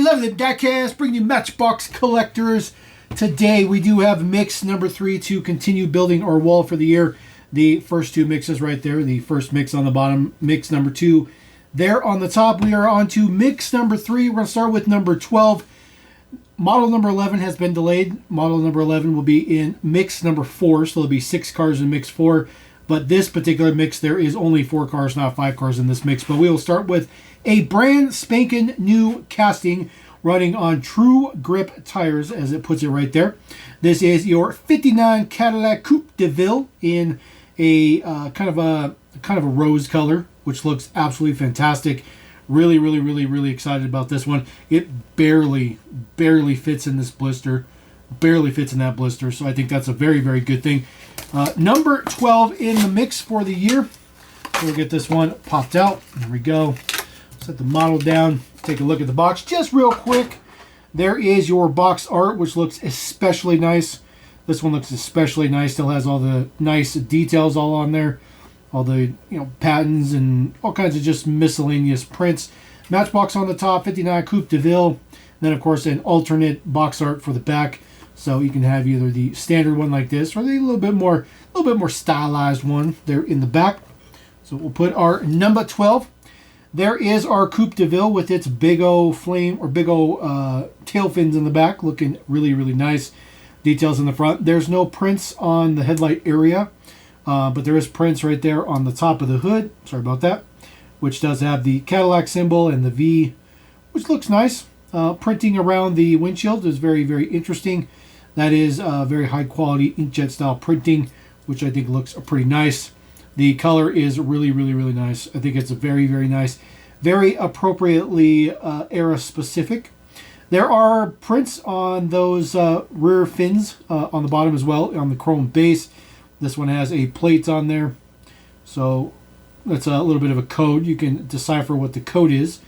love the diecast, bringing you Matchbox collectors. Today we do have mix number 3 to continue building our wall for the year. The first two mixes right there. The first mix on the bottom, mix number 2 there on the top. We are on to mix number 3. We're going to start with number 12. Model number 11 has been delayed. Model number 11 will be in mix number 4, so there'll be 6 cars in mix 4. But this particular mix, there is only 4 cars, not 5 cars in this mix. But we will start with a brand spanking new casting running on True Grip tires, as it puts it right there. This is your 59 Cadillac Coupe Deville in a kind of a rose color, which looks absolutely fantastic. Really excited about this one. It barely fits in this blister. Barely fits in that blister, so I think that's a very good thing. Number 12 in the mix for the year. We'll get this one popped out. There we go. Set the model down. Take a look at the box just real quick. There is your box art, which looks especially nice. This one looks especially nice. Still has all the nice details all on there. All the patents and all kinds of just miscellaneous prints. Matchbox on the top, 59 Coupe Deville. Then of course an alternate box art for the back. So you can have either the standard one like this or the little bit more stylized one there in the back. So we'll put our number 12. There is our Coupe Deville with its big old flame or big old tail fins in the back, looking really nice. Details in the front. There's no prints on the headlight area, but there is prints right there on the top of the hood. Sorry about that. Which does have the Cadillac symbol and the V, which looks nice. Printing around the windshield is very interesting. That is very high quality inkjet style printing, which I think looks pretty nice. The color is really nice. I think it's a very nice, very appropriately era specific. There are prints on those rear fins on the bottom as well, on the chrome base. This one has a plate on there, so that's a little bit of a code. You can decipher what the code is.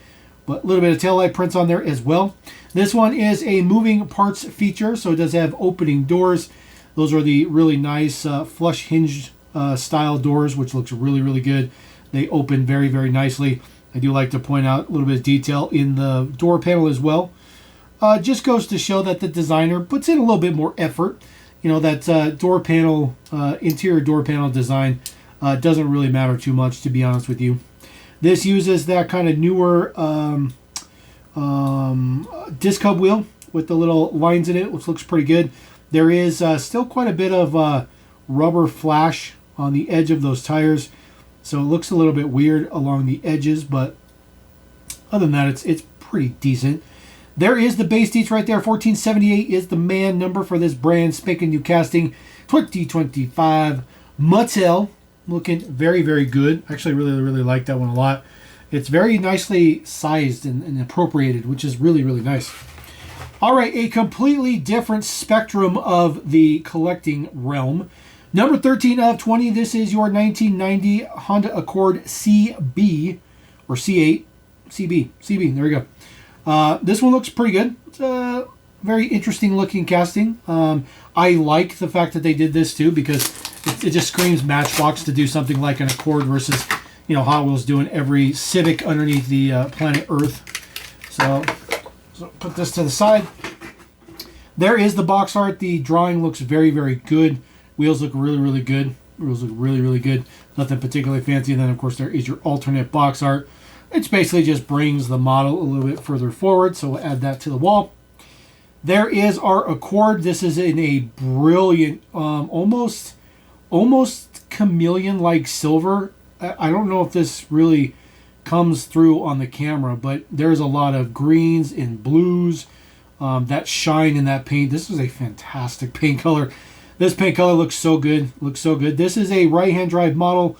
But a little bit of taillight prints on there as well. This one is a moving parts feature, so it does have opening doors. Those are the really nice flush hinged style doors, which looks really good. They open very nicely. I do like to point out a little bit of detail in the door panel as well. Just goes to show that the designer puts in a little bit more effort. That door panel, interior door panel design doesn't really matter too much, to be honest with you. This uses that kind of newer disc hub wheel with the little lines in it, which looks pretty good. There is still quite a bit of rubber flash on the edge of those tires, so it looks a little bit weird along the edges, but other than that, it's pretty decent. There is the base deets right there. 1478 is the man number for this brand spanking new casting 2025 Mattel. Looking very good. Actually, really like that one a lot. It's very nicely sized and appropriated, which is really nice. All right, a completely different spectrum of the collecting realm. Number 13 of 20. This is your 1990 Honda Accord CB or C8, CB. There we go. This one looks pretty good. It's a very interesting looking casting. I like the fact that they did this too, because it just screams Matchbox to do something like an Accord versus, Hot Wheels doing every Civic underneath the planet Earth. So put this to the side. There is the box art. The drawing looks very good. Wheels look really good. Wheels look really good. Nothing particularly fancy. And then, of course, there is your alternate box art. It basically just brings the model a little bit further forward. So we'll add that to the wall. There is our Accord. This is in a brilliant, almost chameleon-like silver. I don't know if this really comes through on the camera, but there's a lot of greens and blues that shine in that paint. This is a fantastic paint color. This paint color looks so good. This is a right-hand drive model,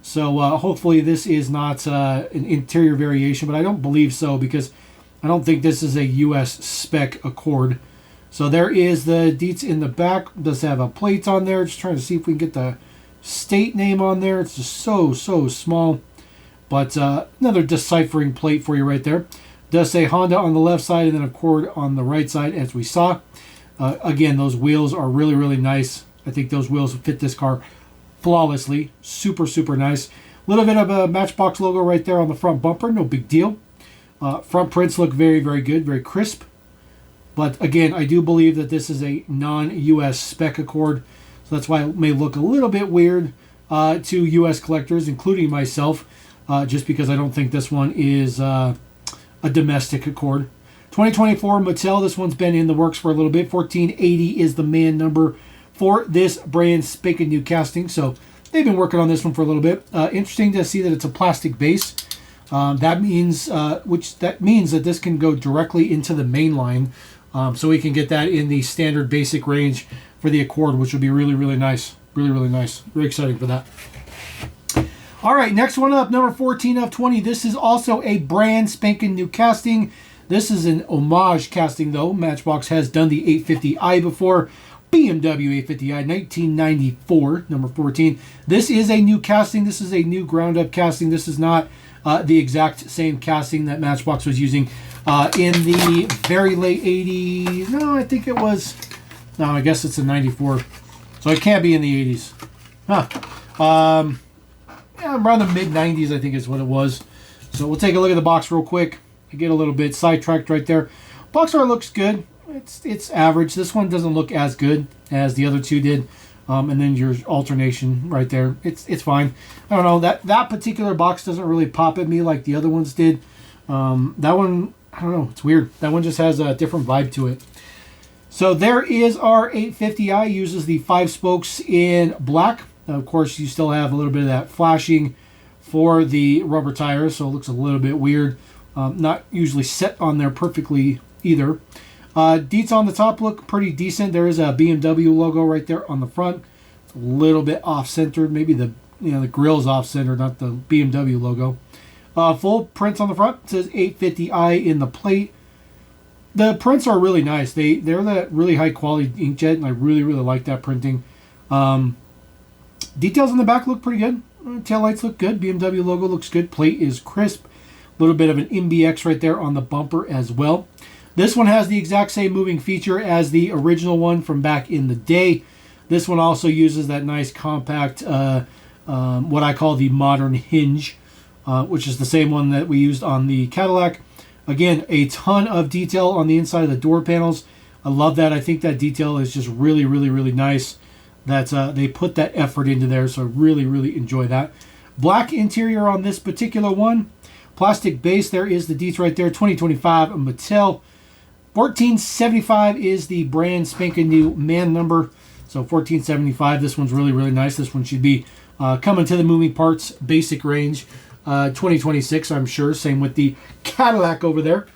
so hopefully this is not an interior variation, but I don't believe so, because I don't think this is a US spec Accord. So there is the deets in the back. It does have a plate on there. Just trying to see if we can get the state name on there. It's just so small. But another deciphering plate for you right there. It does say Honda on the left side and then Accord on the right side, as we saw. Again, those wheels are really nice. I think those wheels fit this car flawlessly. Super nice. A little bit of a Matchbox logo right there on the front bumper. No big deal. Front prints look very, very good, very crisp. But again, I do believe that this is a non-US spec Accord, so that's why it may look a little bit weird to US collectors, including myself, just because I don't think this one is a domestic Accord. 2024 Mattel, this one's been in the works for a little bit. 1480 is the man number for this brand spanking new casting, so they've been working on this one for a little bit. Interesting to see that it's a plastic base. That means that this can go directly into the main line, so we can get that in the standard basic range for the Accord, which would be really, really nice. Really, really nice. Very exciting for that. All right, next one up, number 14 of 20. This is also a brand spanking new casting. This is an homage casting, though. Matchbox has done the 850i before. BMW 850i, 1994, number 14. This is a new casting. This is a new ground-up casting. This is not the exact same casting that Matchbox was using in the very late 80s. No, I think it was... No, I guess it's a 94. So it can't be in the 80s. Huh. Yeah, around the mid-90s, I think is what it was. So we'll take a look at the box real quick. I get a little bit sidetracked right there. Box art looks good. It's average. This one doesn't look as good as the other two did. And then your alternation right there. It's fine. I don't know. That particular box doesn't really pop at me like the other ones did. That one, I don't know. It's weird. That one just has a different vibe to it. So there is our 850i. Uses the 5 spokes in black. Of course, you still have a little bit of that flashing for the rubber tires, so it looks a little bit weird. Not usually set on there perfectly either. Deets on the top look pretty decent. There is a BMW logo right there on the front. It's a little bit off-centered. Maybe the grill's off-centered, not the BMW logo. Full prints on the front. It says 850i in the plate. The prints are really nice. They're that really high-quality inkjet, and I really, really like that printing. Details on the back look pretty good. Tail lights look good. BMW logo looks good. Plate is crisp. A little bit of an MBX right there on the bumper as well. This one has the exact same moving feature as the original one from back in the day. This one also uses that nice compact, what I call the modern hinge, which is the same one that we used on the Cadillac. Again, a ton of detail on the inside of the door panels. I love that. I think that detail is just really, really, really nice. That they put that effort into there, so I really, really enjoy that. Black interior on this particular one. Plastic base, there is the deets right there. 2025 Mattel. 1475 is the brand spanking new man number. So 1475, this one's really, really nice. This one should be coming to the moving parts basic range. 2026, I'm sure. Same with the Cadillac over there.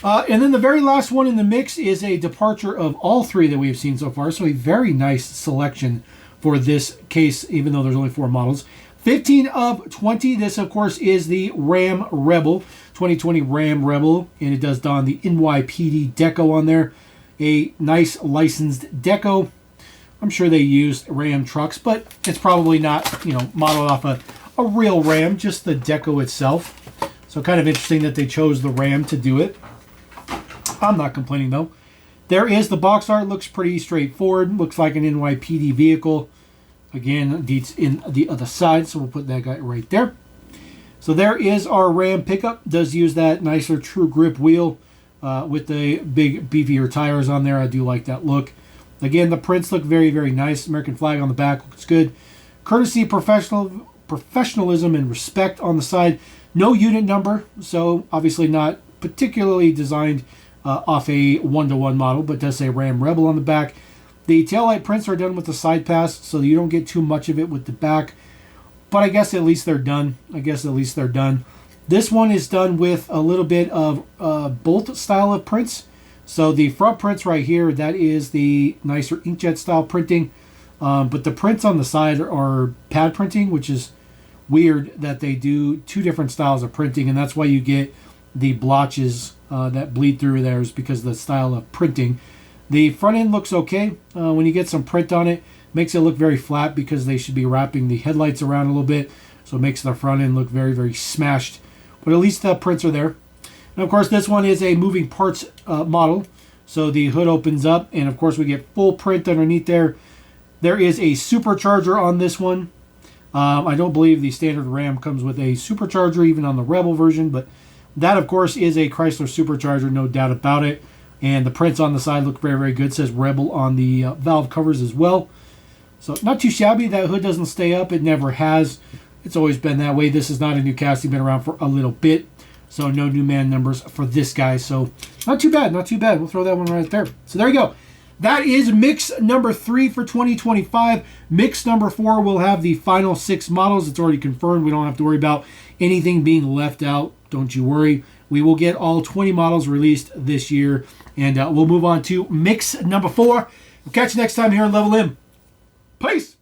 And then the very last one in the mix is a departure of all three that we've seen so far. So a very nice selection for this case, even though there's only 4 models. 15 of 20. This, of course, is the Ram Rebel. 2020 Ram Rebel. And it does don the NYPD deco on there. A nice licensed deco. I'm sure they used Ram trucks, but it's probably not, modeled off a real Ram, just the deco itself. So kind of interesting that they chose the Ram to do it. I'm not complaining, though. There is the box art. Looks pretty straightforward. Looks like an NYPD vehicle. Again, it's in the other side, so we'll put that guy right there. So there is our Ram pickup. Does use that nicer true grip wheel with the big beefier tires on there. I do like that look. Again, the prints look very, very nice. American flag on the back looks good. Courtesy, professionalism, and respect on the side. No unit number, so obviously not particularly designed off a 1-to-1 model, but does say Ram Rebel on the back. The taillight prints are done with the side pass, so you don't get too much of it with the back. But I guess at least they're done. This one is done with a little bit of bolt style of prints. So the front prints right here, that is the nicer inkjet style printing. But the prints on the side are pad printing, which is weird that they do 2 different styles of printing. And that's why you get the blotches that bleed through there, is because of the style of printing. The front end looks okay. When you get some print on it, makes it look very flat because they should be wrapping the headlights around a little bit. So it makes the front end look very, very smashed. But at least the prints are there. And of course, this one is a moving parts model. So the hood opens up, and of course we get full print underneath there. There is a supercharger on this one. I don't believe the standard Ram comes with a supercharger, even on the Rebel version, but That, of course, is a Chrysler Supercharger, no doubt about it. And the prints on the side look very, very good. It says Rebel on the valve covers as well. So not too shabby. That hood doesn't stay up. It never has. It's always been that way. This is not a new casting. Been around for a little bit. So no new man numbers for this guy. So not too bad. Not too bad. We'll throw that one right there. So there you go. That is mix number 3 for 2025. Mix number 4 will have the final 6 models. It's already confirmed. We don't have to worry about anything being left out. Don't you worry. We will get all 20 models released this year. And we'll move on to mix number 4. We'll catch you next time here on Level M. Peace.